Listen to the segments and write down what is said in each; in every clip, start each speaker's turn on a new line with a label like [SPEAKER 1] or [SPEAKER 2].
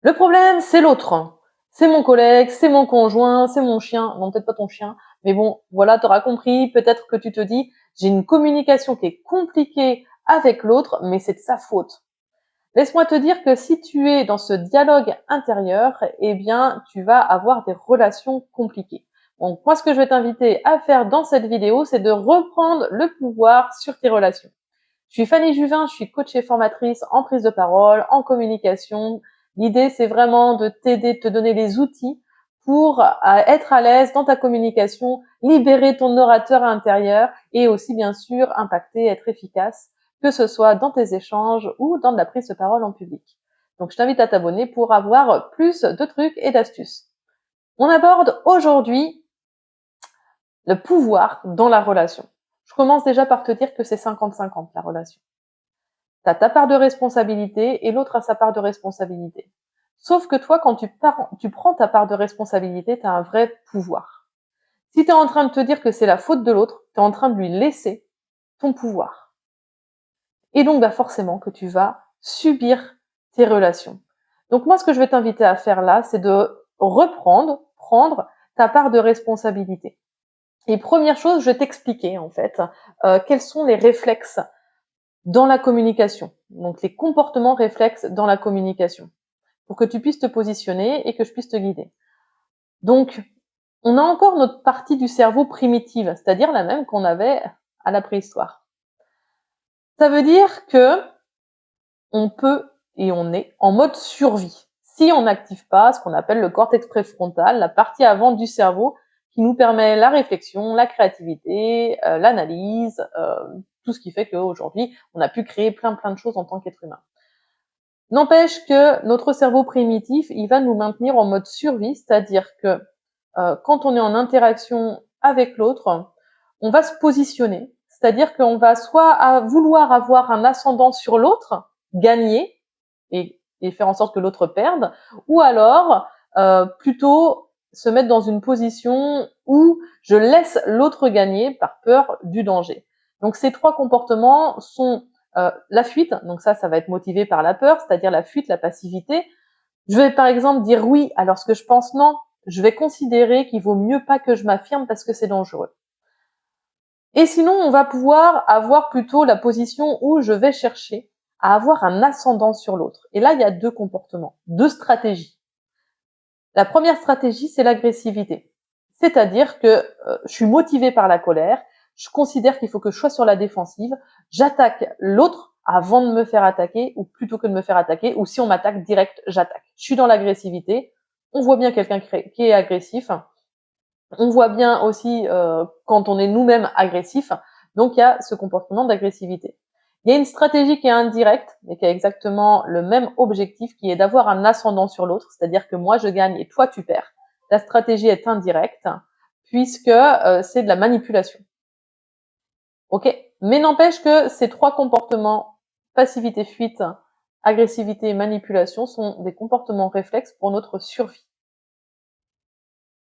[SPEAKER 1] Le problème, c'est l'autre. C'est mon collègue, c'est mon conjoint, c'est mon chien. Non, peut-être pas ton chien, mais bon, voilà, t'auras compris. Peut-être que tu te dis, j'ai une communication qui est compliquée avec l'autre, mais c'est de sa faute. Laisse-moi te dire que si tu es dans ce dialogue intérieur, eh bien, tu vas avoir des relations compliquées. Donc, moi, ce que je vais t'inviter à faire dans cette vidéo, c'est de reprendre le pouvoir sur tes relations. Je suis Fanny Juvin, je suis coach et formatrice en prise de parole, en communication. L'idée, c'est vraiment de t'aider, de te donner les outils pour être à l'aise dans ta communication, libérer ton orateur intérieur et aussi, bien sûr, impacter, être efficace, que ce soit dans tes échanges ou dans de la prise de parole en public. Donc, je t'invite à t'abonner pour avoir plus de trucs et d'astuces. On aborde aujourd'hui le pouvoir dans la relation. Je commence déjà par te dire que c'est 50-50 la relation. Tu as ta part de responsabilité et l'autre a sa part de responsabilité. Sauf que toi, quand tu prends ta part de responsabilité, tu as un vrai pouvoir. Si tu es en train de te dire que c'est la faute de l'autre, tu es en train de lui laisser ton pouvoir. Et donc, bah forcément que tu vas subir tes relations. Donc moi, ce que je vais t'inviter à faire là, c'est de prendre ta part de responsabilité. Et première chose, je vais t'expliquer en fait quels sont les réflexes dans la communication. Donc les comportements réflexes dans la communication, pour que tu puisses te positionner et que je puisse te guider. Donc, on a encore notre partie du cerveau primitive, c'est-à-dire la même qu'on avait à la préhistoire. Ça veut dire que on peut et on est en mode survie. Si on n'active pas ce qu'on appelle le cortex préfrontal, la partie avant du cerveau qui nous permet la réflexion, la créativité, l'analyse, tout ce qui fait qu'aujourd'hui, on a pu créer plein de choses en tant qu'être humain. N'empêche que notre cerveau primitif, il va nous maintenir en mode survie, c'est-à-dire que quand on est en interaction avec l'autre, on va se positionner, c'est-à-dire qu'on va soit vouloir avoir un ascendant sur l'autre, gagner et faire en sorte que l'autre perde, ou alors plutôt se mettre dans une position où je laisse l'autre gagner par peur du danger. Donc ces trois comportements sont la fuite, donc ça va être motivé par la peur, c'est-à-dire la fuite, la passivité. Je vais par exemple dire oui alors que je pense non. Je vais considérer qu'il vaut mieux pas que je m'affirme parce que c'est dangereux. Et sinon, on va pouvoir avoir plutôt la position où je vais chercher à avoir un ascendant sur l'autre. Et là, il y a deux comportements, deux stratégies. La première stratégie, c'est l'agressivité. C'est-à-dire que je suis motivée par la colère, je considère qu'il faut que je sois sur la défensive, j'attaque l'autre avant de me faire attaquer, ou plutôt que de me faire attaquer, ou si on m'attaque direct, j'attaque. Je suis dans l'agressivité, on voit bien quelqu'un qui est agressif, on voit bien aussi quand on est nous-mêmes agressifs, donc il y a ce comportement d'agressivité. Il y a une stratégie qui est indirecte, mais qui a exactement le même objectif, qui est d'avoir un ascendant sur l'autre, c'est-à-dire que moi je gagne et toi tu perds. La stratégie est indirecte, puisque c'est de la manipulation. Ok. Mais n'empêche que ces trois comportements, passivité, fuite, agressivité et manipulation, sont des comportements réflexes pour notre survie.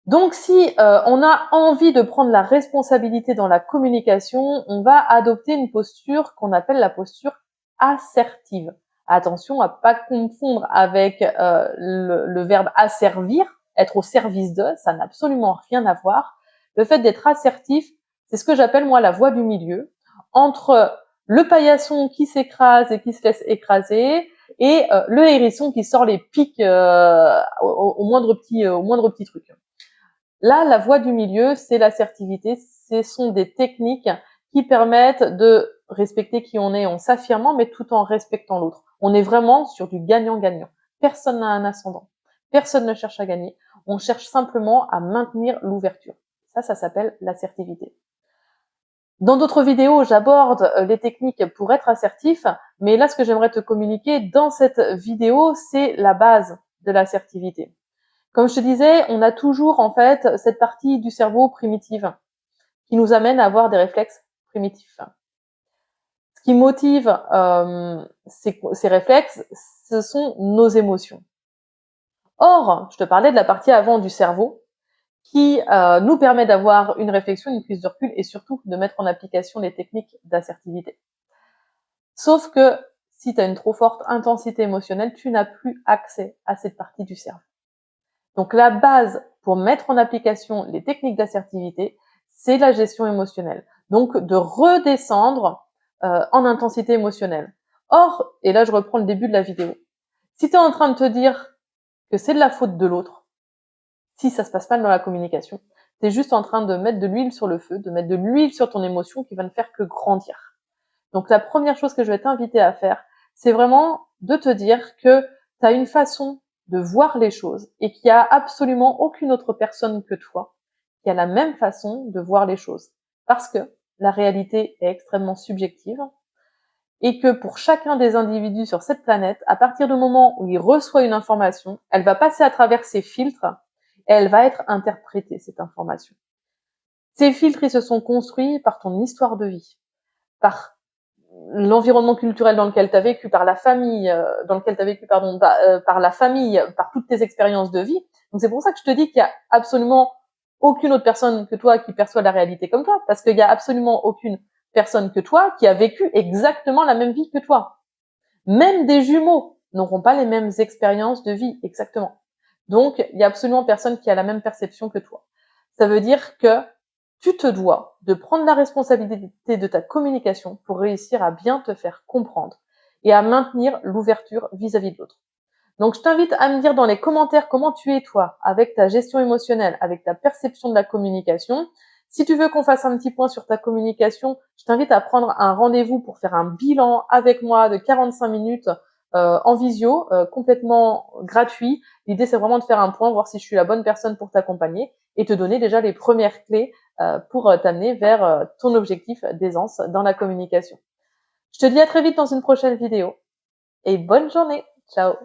[SPEAKER 1] Donc si on a envie de prendre la responsabilité dans la communication, on va adopter une posture qu'on appelle la posture assertive. Attention à pas confondre avec le verbe asservir, être au service de, ça n'a absolument rien à voir. Le fait d'être assertif, c'est ce que j'appelle moi la voie du milieu, entre le paillasson qui s'écrase et qui se laisse écraser, et le hérisson qui sort les pics au moindre petit truc. Là, la voie du milieu, c'est l'assertivité. Ce sont des techniques qui permettent de respecter qui on est en s'affirmant, mais tout en respectant l'autre. On est vraiment sur du gagnant-gagnant. Personne n'a un ascendant. Personne ne cherche à gagner. On cherche simplement à maintenir l'ouverture. Ça s'appelle l'assertivité. Dans d'autres vidéos, j'aborde les techniques pour être assertif, mais là, ce que j'aimerais te communiquer dans cette vidéo, c'est la base de l'assertivité. Comme je te disais, on a toujours en fait cette partie du cerveau primitive qui nous amène à avoir des réflexes primitifs. Ce qui motive ces réflexes, ce sont nos émotions. Or, je te parlais de la partie avant du cerveau qui nous permet d'avoir une réflexion, une prise de recul et surtout de mettre en application les techniques d'assertivité. Sauf que si tu as une trop forte intensité émotionnelle, tu n'as plus accès à cette partie du cerveau. Donc la base pour mettre en application les techniques d'assertivité, c'est la gestion émotionnelle. Donc de redescendre en intensité émotionnelle. Or, et là je reprends le début de la vidéo, si tu es en train de te dire que c'est de la faute de l'autre, si ça se passe mal dans la communication, tu es juste en train de mettre de l'huile sur le feu, de mettre de l'huile sur ton émotion qui va ne faire que grandir. Donc la première chose que je vais t'inviter à faire, c'est vraiment de te dire que tu as une façon de voir les choses et qu'il n'y a absolument aucune autre personne que toi qui a la même façon de voir les choses. Parce que la réalité est extrêmement subjective et que pour chacun des individus sur cette planète, à partir du moment où il reçoit une information, elle va passer à travers ses filtres et elle va être interprétée, cette information. Ces filtres, ils se sont construits par ton histoire de vie, par l'environnement culturel dans lequel tu as vécu, par la famille dans lequel tu as vécu, pardon, par la famille, par toutes tes expériences de vie. Donc c'est pour ça que je te dis qu'il y a absolument aucune autre personne que toi qui perçoit la réalité comme toi, parce qu'il y a absolument aucune personne que toi qui a vécu exactement la même vie que toi. Même des jumeaux n'auront pas les mêmes expériences de vie exactement. Donc il y a absolument personne qui a la même perception que toi. Ça veut dire que tu te dois de prendre la responsabilité de ta communication pour réussir à bien te faire comprendre et à maintenir l'ouverture vis-à-vis de l'autre. Donc, je t'invite à me dire dans les commentaires comment tu es toi, avec ta gestion émotionnelle, avec ta perception de la communication. Si tu veux qu'on fasse un petit point sur ta communication, je t'invite à prendre un rendez-vous pour faire un bilan avec moi de 45 minutes en visio, complètement gratuit. L'idée, c'est vraiment de faire un point, voir si je suis la bonne personne pour t'accompagner et te donner déjà les premières clés pour t'amener vers ton objectif d'aisance dans la communication. Je te dis à très vite dans une prochaine vidéo et bonne journée. Ciao.